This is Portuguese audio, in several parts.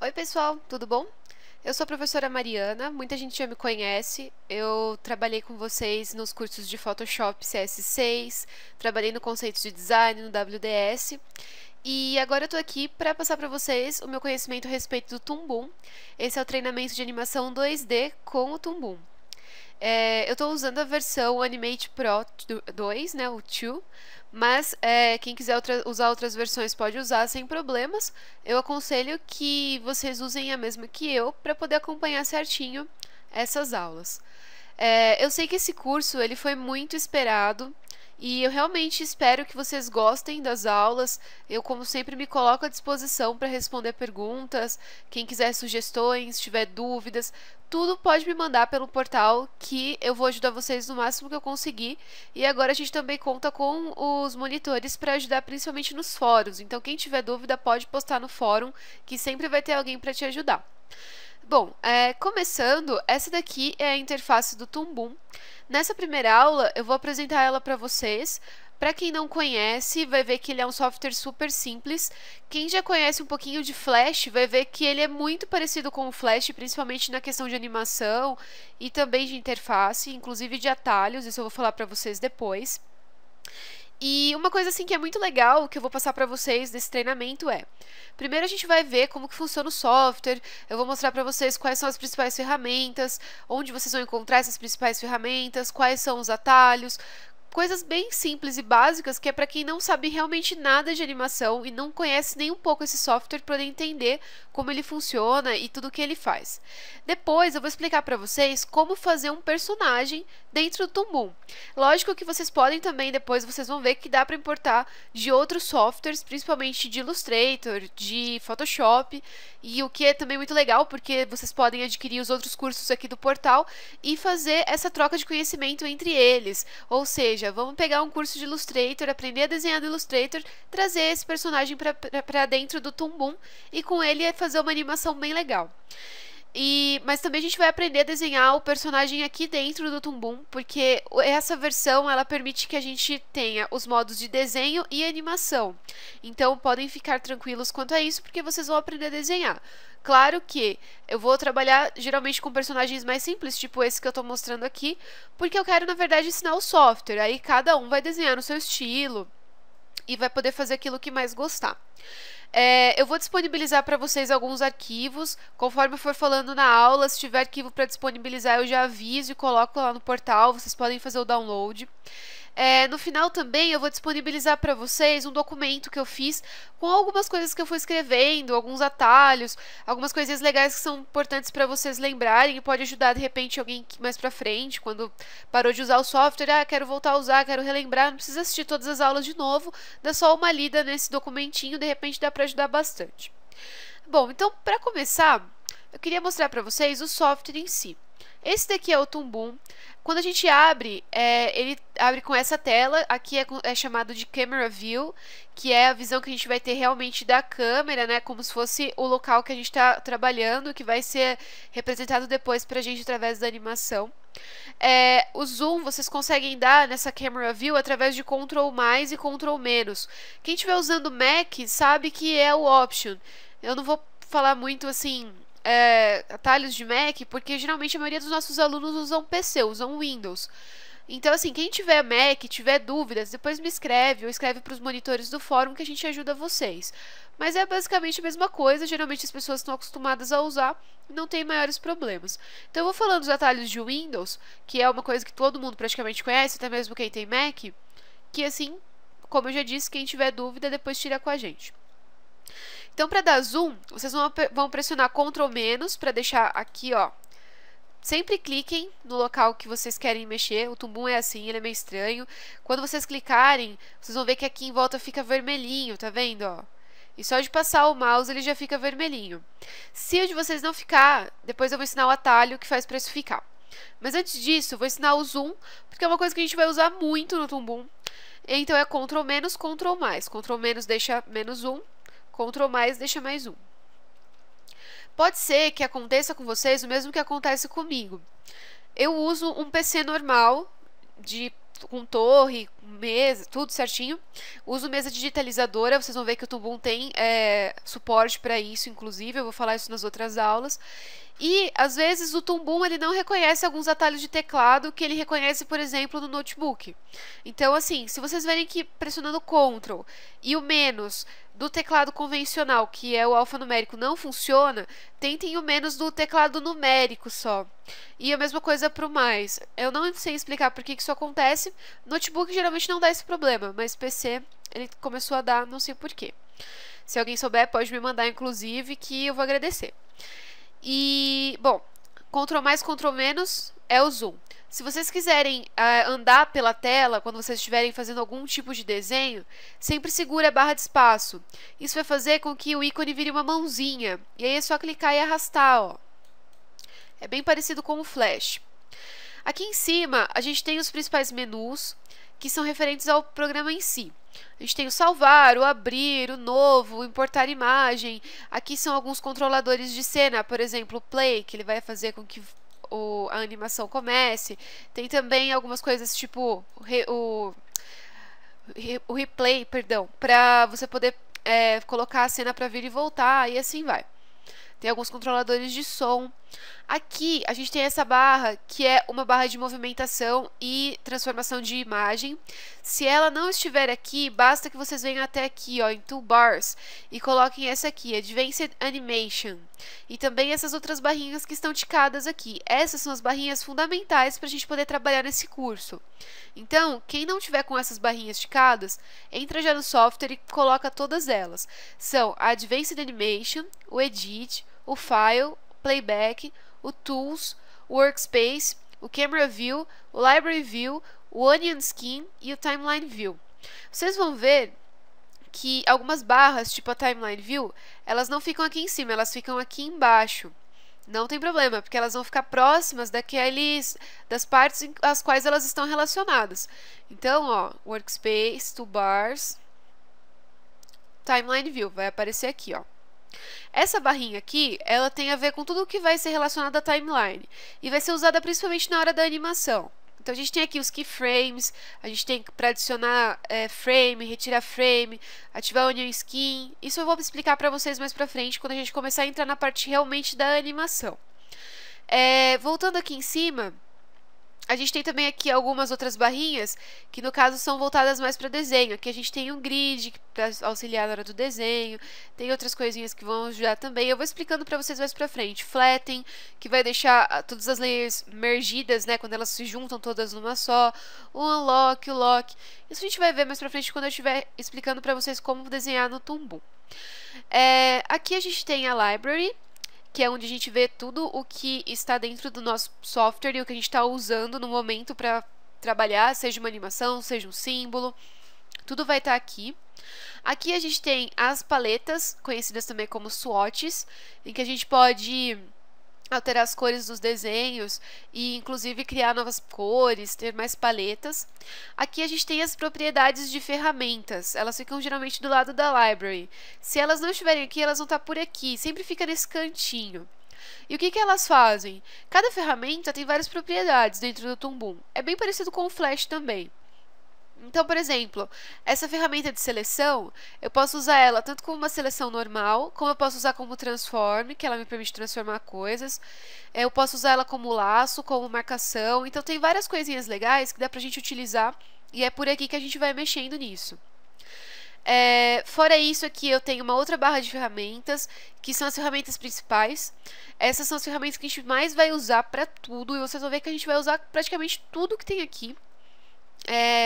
Oi pessoal, tudo bom? Eu sou a professora Mariana, muita gente já me conhece. Eu trabalhei com vocês nos cursos de Photoshop CS6, trabalhei no Conceitos de Design, no WDS, e agora eu tô aqui para passar para vocês o meu conhecimento a respeito do Toon Boom. Esse é o treinamento de animação 2D com o Toon Boom. Eu estou usando a versão Animate Pro 2, né, o 2, mas quem quiser usar outras versões pode usar sem problemas. Eu aconselho que vocês usem a mesma que eu para poder acompanhar certinho essas aulas. Eu sei que esse curso ele foi muito esperado e eu realmente espero que vocês gostem das aulas. Eu, como sempre, me coloco à disposição para responder perguntas. Quem quiser sugestões, tiver dúvidas, tudo pode me mandar pelo portal que eu vou ajudar vocês no máximo que eu conseguir. E agora a gente também conta com os monitores para ajudar principalmente nos fóruns. Então, quem tiver dúvida pode postar no fórum, que sempre vai ter alguém para te ajudar. Bom, começando, essa daqui é a interface do Toon Boom. Nessa primeira aula, eu vou apresentar ela para vocês. Para quem não conhece, vai ver que ele é um software super simples. Quem já conhece um pouquinho de Flash, vai ver que ele é muito parecido com o Flash, principalmente na questão de animação e também de interface, inclusive de atalhos, isso eu vou falar para vocês depois. E uma coisa assim que é muito legal, que eu vou passar para vocês desse treinamento primeiro a gente vai ver como que funciona o software, eu vou mostrar para vocês quais são as principais ferramentas, onde vocês vão encontrar essas principais ferramentas, quais são os atalhos, coisas bem simples e básicas que é para quem não sabe realmente nada de animação e não conhece nem um pouco esse software para poder entender como ele funciona e tudo o que ele faz. Depois eu vou explicar para vocês como fazer um personagem dentro do Toon Boom. Lógico que vocês podem também, depois vocês vão ver que dá para importar de outros softwares, principalmente de Illustrator, de Photoshop, e o que é também muito legal, porque vocês podem adquirir os outros cursos aqui do portal e fazer essa troca de conhecimento entre eles, ou seja, vamos pegar um curso de Illustrator, aprender a desenhar no Illustrator, trazer esse personagem para dentro do Toon Boom e com ele fazer uma animação bem legal. Mas também a gente vai aprender a desenhar o personagem aqui dentro do Toon Boom, porque essa versão ela permite que a gente tenha os modos de desenho e animação. Então podem ficar tranquilos quanto a isso, porque vocês vão aprender a desenhar. Claro que eu vou trabalhar geralmente com personagens mais simples, tipo esse que eu estou mostrando aqui, porque eu quero na verdade ensinar o software, aí cada um vai desenhar no seu estilo e vai poder fazer aquilo que mais gostar. Eu vou disponibilizar para vocês alguns arquivos, conforme eu for falando na aula, se tiver arquivo para disponibilizar eu já aviso e coloco lá no portal, vocês podem fazer o download. No final também eu vou disponibilizar para vocês um documento que eu fiz com algumas coisas que eu fui escrevendo, alguns atalhos, algumas coisinhas legais que são importantes para vocês lembrarem e pode ajudar de repente alguém mais para frente, quando parou de usar o software, quero voltar a usar, quero relembrar, não precisa assistir todas as aulas de novo, dá só uma lida nesse documentinho, de repente dá para ajudar bastante. Bom, então para começar, eu queria mostrar para vocês o software em si. Esse daqui é o Toon Boom. Quando a gente abre, ele abre com essa tela, aqui é chamado de Camera View, que é a visão que a gente vai ter realmente da câmera, né, como se fosse o local que a gente está trabalhando, que vai ser representado depois para a gente através da animação. O zoom vocês conseguem dar nessa Camera View através de Ctrl mais e Ctrl menos. Quem estiver usando Mac sabe que é o Option. Eu não vou falar muito assim... atalhos de Mac, porque geralmente a maioria dos nossos alunos usam PC, usam Windows. Então, assim, quem tiver Mac, tiver dúvidas, depois me escreve ou escreve para os monitores do fórum que a gente ajuda vocês. Mas é basicamente a mesma coisa, geralmente as pessoas estão acostumadas a usar e não tem maiores problemas. Então, eu vou falando dos atalhos de Windows, que é uma coisa que todo mundo praticamente conhece, até mesmo quem tem Mac, que assim, como eu já disse, quem tiver dúvida, depois tira com a gente. Então, para dar zoom, vocês vão pressionar Ctrl menos para deixar aqui, ó. Sempre cliquem no local que vocês querem mexer. O Toon Boom é assim, ele é meio estranho. Quando vocês clicarem, vocês vão ver que aqui em volta fica vermelhinho, tá vendo, ó? E só de passar o mouse ele já fica vermelhinho. Se o de vocês não ficar, depois eu vou ensinar o atalho que faz para isso ficar. Mas antes disso, eu vou ensinar o zoom, porque é uma coisa que a gente vai usar muito no Toon Boom. Então é Ctrl menos, Ctrl mais. Ctrl menos deixa menos zoom. Ctrl mais deixa mais um. Pode ser que aconteça com vocês o mesmo que acontece comigo. Eu uso um PC normal, com torre, mesa, tudo certinho. Uso mesa digitalizadora, vocês vão ver que o Toon Boom tem suporte para isso, inclusive, eu vou falar isso nas outras aulas. E, às vezes, o Toon Boom ele não reconhece alguns atalhos de teclado que ele reconhece, por exemplo, no notebook. Então, assim, se vocês verem que pressionando Ctrl e o menos do teclado convencional, que é o alfanumérico, não funciona, tentem o menos do teclado numérico só. E a mesma coisa para o mais. Eu não sei explicar por que isso acontece. Notebook geralmente não dá esse problema, mas PC ele começou a dar, não sei porquê. Se alguém souber, pode me mandar, inclusive, que eu vou agradecer. E, bom, Ctrl mais, Ctrl menos é o zoom. Se vocês quiserem andar pela tela, quando vocês estiverem fazendo algum tipo de desenho, sempre segura a barra de espaço. Isso vai fazer com que o ícone vire uma mãozinha. E aí é só clicar e arrastar, ó. É bem parecido com o Flash. Aqui em cima, a gente tem os principais menus, que são referentes ao programa em si. A gente tem o salvar, o abrir, o novo, o importar imagem. Aqui são alguns controladores de cena, por exemplo, o play, que ele vai fazer com que a animação comece. Tem também algumas coisas tipo o replay, perdão, para você poder colocar a cena para vir e voltar, e assim vai. Tem alguns controladores de som. Aqui a gente tem essa barra, que é uma barra de movimentação e transformação de imagem. Se ela não estiver aqui, basta que vocês venham até aqui, ó, em Toolbars, e coloquem essa aqui, Advanced Animation. E também essas outras barrinhas que estão ticadas aqui. Essas são as barrinhas fundamentais para a gente poder trabalhar nesse curso. Então, quem não tiver com essas barrinhas ticadas, entra já no software e coloca todas elas. São a Advanced Animation, o Edit, o File, Playback, o Tools, o Workspace, o Camera View, o Library View, o Onion Skin e o Timeline View. Vocês vão ver que algumas barras, tipo a Timeline View, elas não ficam aqui em cima, elas ficam aqui embaixo. Não tem problema, porque elas vão ficar próximas das partes às quais elas estão relacionadas. Então, ó, Workspace, Toolbars, Timeline View, vai aparecer aqui, ó. Essa barrinha aqui, ela tem a ver com tudo o que vai ser relacionado à timeline e vai ser usada principalmente na hora da animação. Então a gente tem aqui os keyframes, a gente tem para adicionar frame, retirar frame, ativar Onion Skin. Isso eu vou explicar para vocês mais pra frente quando a gente começar a entrar na parte realmente da animação. Voltando aqui em cima, a gente tem também aqui algumas outras barrinhas que no caso são voltadas mais para desenho. Aqui a gente tem um grid para auxiliar na hora do desenho, tem outras coisinhas que vão ajudar também. Eu vou explicando para vocês mais para frente. Flatten, que vai deixar todas as layers mergidas, né, quando elas se juntam todas numa só. O unlock, o lock. Isso a gente vai ver mais para frente quando eu estiver explicando para vocês como desenhar no Toon Boom. Aqui a gente tem a library, que é onde a gente vê tudo o que está dentro do nosso software e o que a gente está usando no momento para trabalhar, seja uma animação, seja um símbolo, tudo vai estar aqui. Aqui a gente tem as paletas, conhecidas também como swatches, em que a gente pode alterar as cores dos desenhos e inclusive criar novas cores, ter mais paletas. Aqui a gente tem as propriedades de ferramentas, elas ficam geralmente do lado da library. Se elas não estiverem aqui, elas vão estar por aqui, sempre fica nesse cantinho. E o que elas fazem? Cada ferramenta tem várias propriedades dentro do Toon Boom. É bem parecido com o Flash também. Então, por exemplo, essa ferramenta de seleção, eu posso usar ela tanto como uma seleção normal, como eu posso usar como transform, que ela me permite transformar coisas. Eu posso usar ela como laço, como marcação. Então, tem várias coisinhas legais que dá pra gente utilizar e é por aqui que a gente vai mexendo nisso. Fora isso aqui eu tenho uma outra barra de ferramentas, que são as ferramentas principais. Essas são as ferramentas que a gente mais vai usar pra tudo, e vocês vão ver que a gente vai usar praticamente tudo que tem aqui.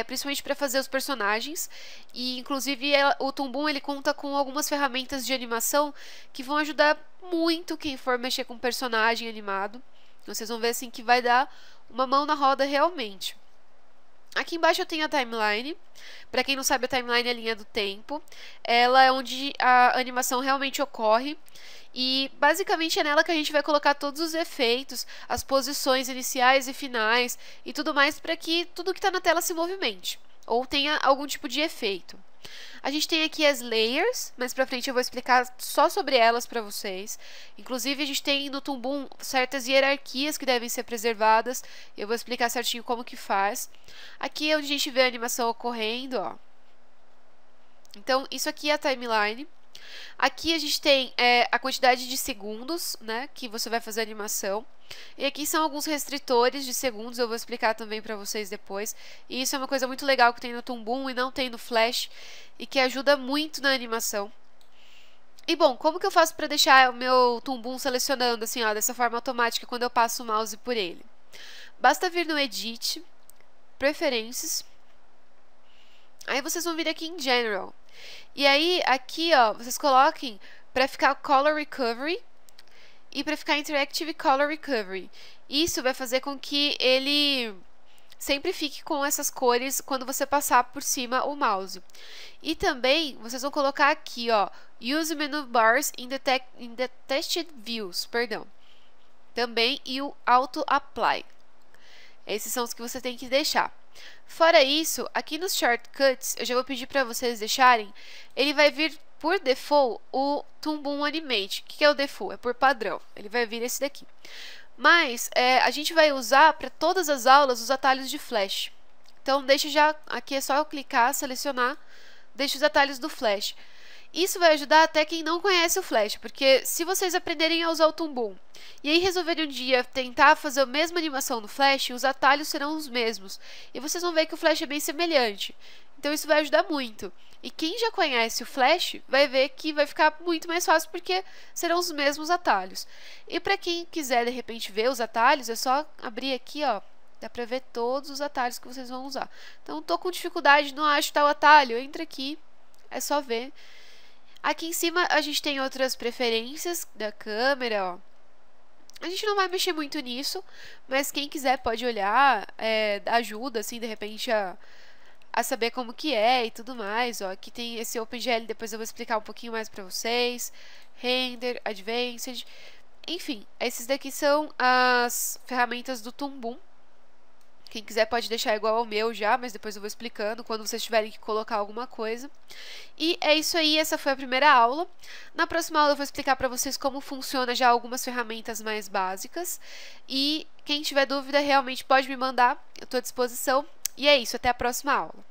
Principalmente para fazer os personagens, e inclusive o Toon Boom ele conta com algumas ferramentas de animação que vão ajudar muito quem for mexer com personagem animado. Então, vocês vão ver assim que vai dar uma mão na roda realmente. Aqui embaixo eu tenho a timeline. Para quem não sabe, a timeline é a linha do tempo. Ela é onde a animação realmente ocorre. E basicamente é nela que a gente vai colocar todos os efeitos, as posições iniciais e finais e tudo mais para que tudo que está na tela se movimente ou tenha algum tipo de efeito. A gente tem aqui as layers, mas pra frente eu vou explicar só sobre elas pra vocês. Inclusive, a gente tem no Toon Boom certas hierarquias que devem ser preservadas. Eu vou explicar certinho como que faz. Aqui é onde a gente vê a animação ocorrendo, ó. Então, isso aqui é a timeline. Aqui a gente tem a quantidade de segundos, né, que você vai fazer a animação. E aqui são alguns restritores de segundos, eu vou explicar também pra vocês depois. E isso é uma coisa muito legal que tem no Toon Boom e não tem no Flash, e que ajuda muito na animação. E bom, como que eu faço pra deixar o meu Toon Boom selecionando assim, ó, dessa forma automática quando eu passo o mouse por ele? Basta vir no Edit, Preferências. Aí vocês vão vir aqui em General. E aí, aqui, ó, vocês coloquem para ficar Color Recovery e para ficar Interactive Color Recovery. Isso vai fazer com que ele sempre fique com essas cores quando você passar por cima o mouse. E também, vocês vão colocar aqui, ó, Use Menu Bars in the Tested Views, perdão. Também, e o Auto Apply. Esses são os que você tem que deixar. Fora isso, aqui nos Shortcuts, eu já vou pedir para vocês deixarem, ele vai vir por default o Toon Boom Animate. O que é o default? É por padrão, ele vai vir esse daqui. Mas a gente vai usar para todas as aulas os atalhos de Flash. Então deixa já, aqui é só eu clicar, selecionar, deixa os atalhos do Flash. Isso vai ajudar até quem não conhece o Flash, porque se vocês aprenderem a usar o Toon Boom e aí resolverem um dia tentar fazer a mesma animação no Flash, os atalhos serão os mesmos. E vocês vão ver que o Flash é bem semelhante. Então isso vai ajudar muito. E quem já conhece o Flash vai ver que vai ficar muito mais fácil porque serão os mesmos atalhos. E para quem quiser de repente ver os atalhos, é só abrir aqui, ó. Dá pra ver todos os atalhos que vocês vão usar. Então tô com dificuldade, não acho tal atalho, entra aqui, é só ver. Aqui em cima a gente tem outras preferências da câmera, ó. A gente não vai mexer muito nisso, mas quem quiser pode olhar, ajuda, assim, de repente a saber como que é e tudo mais, ó. Aqui tem esse OpenGL, depois eu vou explicar um pouquinho mais pra vocês. Render, Advanced, enfim, esses daqui são as ferramentas do Toon Boom. Quem quiser pode deixar igual ao meu já, mas depois eu vou explicando quando vocês tiverem que colocar alguma coisa. E é isso aí, essa foi a primeira aula. Na próxima aula eu vou explicar para vocês como funciona já algumas ferramentas mais básicas. E quem tiver dúvida realmente pode me mandar, eu estou à disposição. E é isso, até a próxima aula.